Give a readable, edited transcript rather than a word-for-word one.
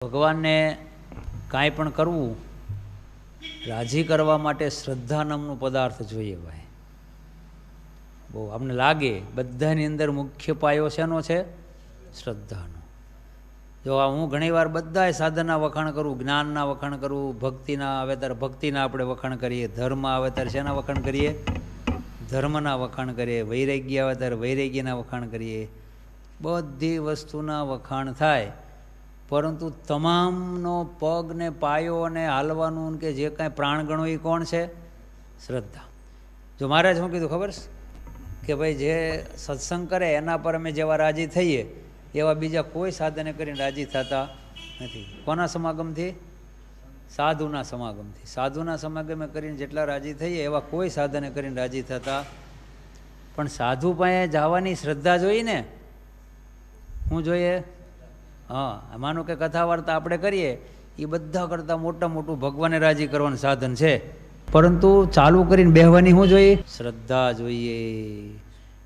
ભગવાનને કાંઈ પણ કરવું, રાજી કરવા માટે શ્રદ્ધા નામનો પદાર્થ જોઈએ ભાઈ. બહુ આપણે લાગે બધાની અંદર મુખ્ય પાયો શેનો છે? શ્રદ્ધાનો. જો હું ઘણીવાર બધાય સાધનના વખાણ કરું, જ્ઞાનના વખાણ કરું, ભક્તિના આવે ત્યારે ભક્તિના આપણે વખાણ કરીએ, ધર્મ આવે ત્યારે શેના વખાણ કરીએ? ધર્મના વખાણ કરીએ, વૈરાગ્ય આવે ત્યારે વૈરાગ્યના વખાણ કરીએ. બધી વસ્તુના વખાણ થાય, પરંતુ તમામનો પગ ને પાયો અને હાલવાનું કે જે કાંઈ પ્રાણગણો એ કોણ છે? શ્રદ્ધા. જો મહારાજ શું કીધું ખબર છે કે ભાઈ જે સત્સંગ કરે એના પર અમે જેવા રાજી થઈએ એવા બીજા કોઈ સાધને કરીને રાજી થતા નથી. કોના સમાગમથી? સાધુના સમાગમથી. સાધુના સમાગમે કરીને જેટલા રાજી થઈએ એવા કોઈ સાધને કરીને રાજી થતા. પણ સાધુ પાસે જવાની શ્રદ્ધા જોઈએ ને. શું જોઈએ? હા, માનો કે કથા વાર્તા આપણે કરીએ એ બધા કરતાં મોટું ભગવાનને રાજી કરવાનું સાધન છે, પરંતુ ચાલુ કરીને બેહવાની શું જોઈએ? શ્રદ્ધા જોઈએ.